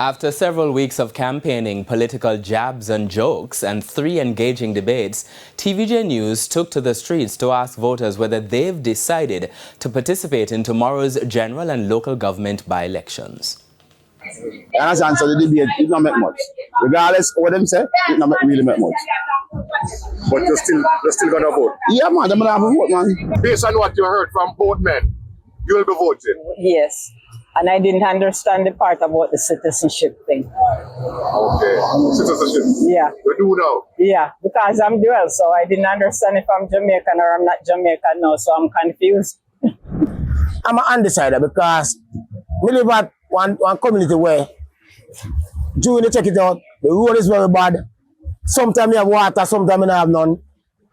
After several weeks of campaigning, political jabs and jokes, and 3 engaging debates, TVJ News took to the streets to ask voters whether they've decided to participate in tomorrow's general and local government by-elections. I understand, so the debate did not make much. Regardless of what them say, it did not really make much. But you're still gonna vote? Yeah, man, I'm gonna have a vote, man. Based on what you heard from both men, you will be voting? Yes. And I didn't understand the part about the citizenship thing. Okay. Citizenship? Yeah. You do now? Yeah, because I'm dual, so I didn't understand if I'm Jamaican or I'm not Jamaican now, so I'm confused. I'm an undecided because we live at one community where during the check it out, the road is very bad. Sometimes you have water, sometimes you don't have none.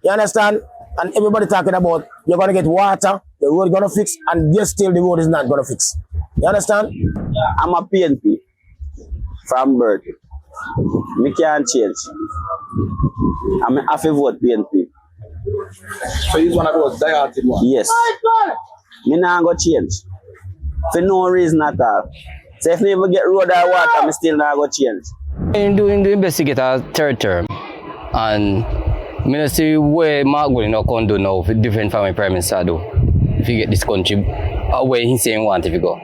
You understand? And everybody talking about you're gonna get water, the road is gonna fix, and yet still the road is not gonna fix. You understand? I'm a PNP from birth. Me can't change. I'm a half a vote PNP. So he's one of those die-hearted ones? Yes. Me not go change. For no reason at all. So if me ever get road or water, me still not go change. I'm doing the investigator third term, and I don't see where Mark going to come do now for different from my prime minister do. If you get this country where he's saying want to go.